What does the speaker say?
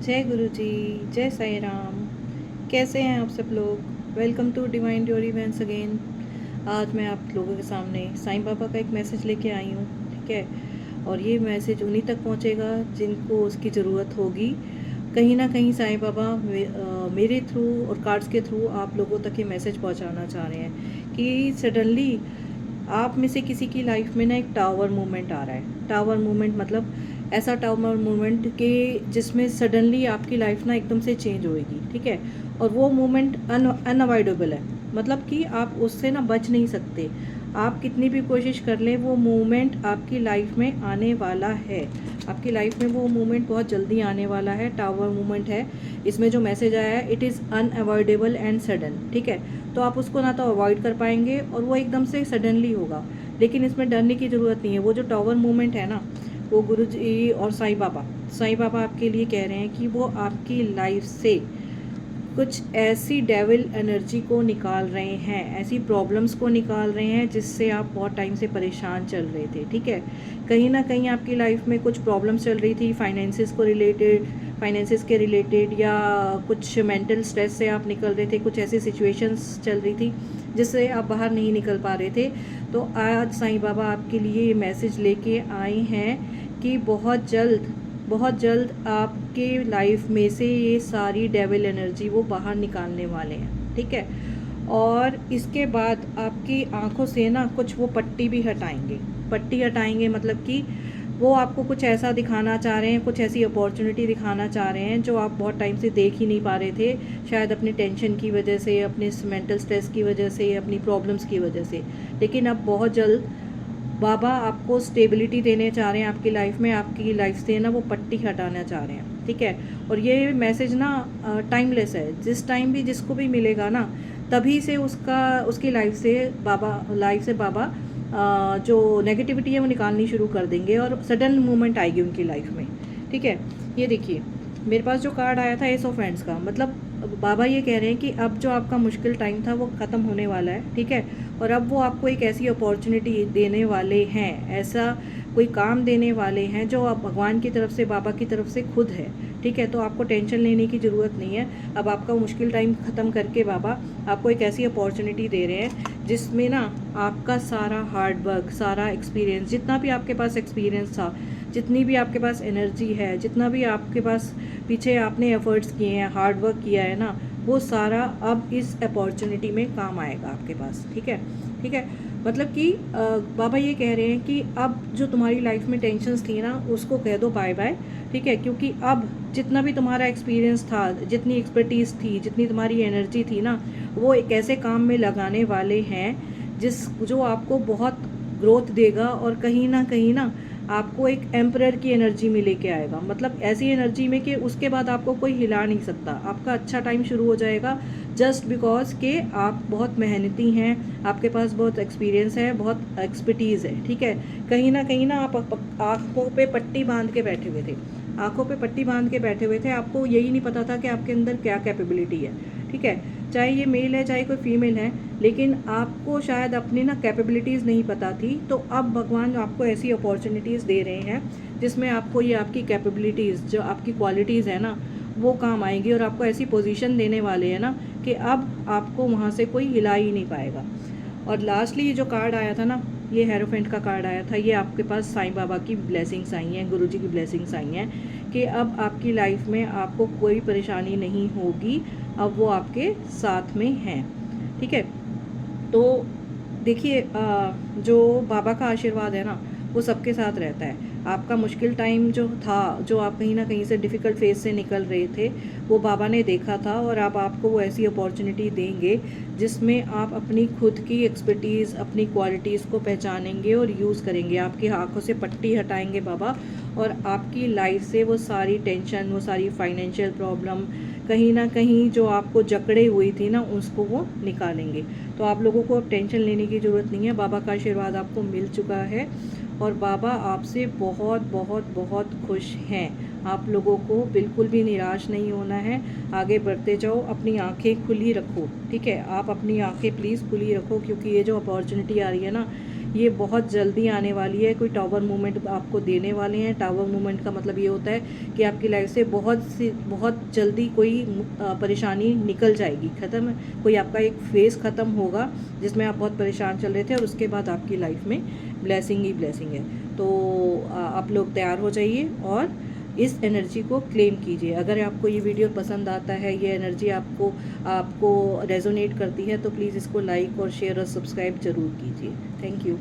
जय गुरु जी। जय साईं राम। कैसे हैं आप सब लोग? वेलकम टू डिवाइन ड्योरी वंस अगेन। आज मैं आप लोगों के सामने साईं बाबा का एक मैसेज लेके आई हूँ, ठीक है। और ये मैसेज उन्हीं तक पहुँचेगा जिनको उसकी ज़रूरत होगी। कहीं ना कहीं साईं बाबा मेरे थ्रू और कार्ड्स के थ्रू आप लोगों तक ये मैसेज पहुँचाना चाह रहे हैं कि सडनली आप में से किसी की लाइफ में ना एक टावर मूवमेंट आ रहा है। टावर मूवमेंट मतलब ऐसा टावर मूवमेंट कि जिसमें सडनली आपकी लाइफ ना एकदम से चेंज होएगी, ठीक है। और वो मूवमेंट अनअवॉइडेबल है, मतलब कि आप उससे ना बच नहीं सकते। आप कितनी भी कोशिश कर लें, वो मूवमेंट आपकी लाइफ में आने वाला है। आपकी लाइफ में वो मूवमेंट बहुत जल्दी आने वाला है। टावर मूवमेंट है। इसमें जो मैसेज आया है, it is unavoidable and sudden, ठीक है। तो आप उसको ना तो अवॉइड कर पाएंगे और वो एकदम से सडनली होगा। लेकिन इसमें डरने की ज़रूरत नहीं है। वो जो टावर मूवमेंट है ना, वो गुरु जी और साईं बाबा आपके लिए कह रहे हैं कि वो आपकी लाइफ से कुछ ऐसी डेविल एनर्जी को निकाल रहे हैं, ऐसी प्रॉब्लम्स को निकाल रहे हैं जिससे आप बहुत टाइम से परेशान चल रहे थे, ठीक है। कहीं ना कहीं आपकी लाइफ में कुछ प्रॉब्लम्स चल रही थी, फाइनेंसिस के रिलेटेड, या कुछ मेंटल स्ट्रेस से आप निकल रहे थे। कुछ ऐसी सिचुएशंस चल रही थी जिससे आप बाहर नहीं निकल पा रहे थे। तो आज साईं बाबा आपके लिए ये मैसेज लेके आए हैं कि बहुत जल्द आपके लाइफ में से ये सारी डेविल एनर्जी वो बाहर निकालने वाले हैं, ठीक है। और इसके बाद आपकी आंखों से ना कुछ वो पट्टी हटाएंगे, मतलब कि वो आपको कुछ ऐसा दिखाना चाह रहे हैं, कुछ ऐसी अपॉर्चुनिटी दिखाना चाह रहे हैं जो आप बहुत टाइम से देख ही नहीं पा रहे थे। शायद अपनी टेंशन की वजह से, अपने मेंटल स्ट्रेस की वजह से, अपनी प्रॉब्लम्स की वजह से। लेकिन अब बहुत जल्द बाबा आपको स्टेबिलिटी देने चाह रहे हैं आपकी लाइफ में। आपकी लाइफ से ना वो पट्टी हटाना चाह रहे हैं, ठीक है। और ये मैसेज ना टाइमलेस है। जिस टाइम भी जिसको भी मिलेगा ना, तभी से उसकी लाइफ से बाबा जो नेगेटिविटी है वो निकालनी शुरू कर देंगे और सडन मूवमेंट आएगी उनकी लाइफ में, ठीक है। ये देखिए, मेरे पास जो कार्ड आया था एस ऑफ हैंड्स का, मतलब बाबा ये कह रहे हैं कि अब जो आपका मुश्किल टाइम था वो ख़त्म होने वाला है, ठीक है। और अब वो आपको एक ऐसी अपॉर्चुनिटी देने वाले हैं, ऐसा कोई काम देने वाले हैं जो आप भगवान की तरफ से, बाबा की तरफ से खुद है, ठीक है। तो आपको टेंशन लेने की ज़रूरत नहीं है। अब आपका मुश्किल टाइम ख़त्म करके बाबा आपको एक ऐसी अपॉर्चुनिटी दे रहे हैं जिसमें ना आपका सारा हार्ड वर्क, सारा एक्सपीरियंस, जितना भी आपके पास एक्सपीरियंस था, जितनी भी आपके पास एनर्जी है, जितना भी आपके पास पीछे आपने एफर्ट्स किए हैं, हार्ड वर्क किया है ना, वो सारा अब इस अपॉर्चुनिटी में काम आएगा आपके पास, ठीक है। ठीक है, मतलब कि बाबा ये कह रहे हैं कि अब जो तुम्हारी लाइफ में टेंशन्स थी ना, उसको कह दो बाय बाय, ठीक है। क्योंकि अब जितना भी तुम्हारा एक्सपीरियंस था, जितनी एक्सपर्टीज़ थी, जितनी तुम्हारी एनर्जी थी ना, वो एक ऐसे काम में लगाने वाले हैं जो आपको बहुत ग्रोथ देगा और कहीं ना आपको एक एम्परर की एनर्जी में लेके आएगा। मतलब ऐसी एनर्जी में कि उसके बाद आपको कोई हिला नहीं सकता। आपका अच्छा टाइम शुरू हो जाएगा जस्ट बिकॉज के आप बहुत मेहनती हैं, आपके पास बहुत एक्सपीरियंस है, बहुत एक्सपर्टीज़ है, ठीक है। कहीं ना आप आँखों पे पट्टी बांध के बैठे हुए थे, आंखों पे पट्टी बांध के बैठे हुए थे। आपको यही नहीं पता था कि आपके अंदर क्या कैपेबिलिटी है, ठीक है। चाहे ये मेल है चाहे कोई फीमेल है, लेकिन आपको शायद अपनी ना कैपेबिलिटीज़ नहीं पता थी। तो अब भगवान आपको ऐसी अपॉर्चुनिटीज़ दे रहे हैं जिसमें आपको ये आपकी कैपेबिलिटीज़, जो आपकी क्वालिटीज़ है ना, वो काम आएंगी और आपको ऐसी पोजीशन देने वाले हैं ना कि अब आपको वहाँ से कोई हिला ही नहीं पाएगा। और लास्टली ये जो कार्ड आया था ना, ये हेरोफेंट का कार्ड आया था। ये आपके पास साईं बाबा की ब्लेसिंग्स आई हैं, गुरुजी की ब्लेसिंग्स आई हैं कि अब आपकी लाइफ में आपको कोई परेशानी नहीं होगी। अब वो आपके साथ में हैं, ठीक है। तो देखिए, जो बाबा का आशीर्वाद है ना, वो सबके साथ रहता है। आपका मुश्किल टाइम जो था, जो आप कहीं ना कहीं से डिफ़िकल्ट फेज से निकल रहे थे, वो बाबा ने देखा था और अब आपको वो ऐसी अपॉर्चुनिटी देंगे जिसमें आप अपनी खुद की एक्सपर्टीज़, अपनी क्वालिटीज़ को पहचानेंगे और यूज़ करेंगे। आपकी आंखों से पट्टी हटाएंगे बाबा और आपकी लाइफ से वो सारी टेंशन, वो सारी फाइनेंशियल प्रॉब्लम, कहीं ना कहीं जो आपको जकड़े हुई थी ना, उसको वो निकालेंगे। तो आप लोगों को अब टेंशन लेने की ज़रूरत नहीं है। बाबा का आशीर्वाद आपको मिल चुका है और बाबा आपसे बहुत बहुत बहुत खुश हैं। आप लोगों को बिल्कुल भी निराश नहीं होना है। आगे बढ़ते जाओ, अपनी आंखें खुली रखो, ठीक है। आप अपनी आंखें प्लीज़ खुली रखो, क्योंकि ये जो अपॉर्चुनिटी आ रही है ना, ये बहुत जल्दी आने वाली है। कोई टावर मूवमेंट आपको देने वाले हैं। टावर मूवमेंट का मतलब ये होता है कि आपकी लाइफ से बहुत जल्दी कोई परेशानी निकल जाएगी, ख़त्म। कोई आपका एक फेज़ ख़त्म होगा जिसमें आप बहुत परेशान चल रहे थे, और उसके बाद आपकी लाइफ में ब्लेसिंग ही ब्लेसिंग है। तो आप लोग तैयार हो जाइए और इस एनर्जी को क्लेम कीजिए। अगर आपको ये वीडियो पसंद आता है, ये एनर्जी आपको आपको रेजोनेट करती है, तो प्लीज़ इसको लाइक और शेयर और सब्सक्राइब ज़रूर कीजिए। Thank you.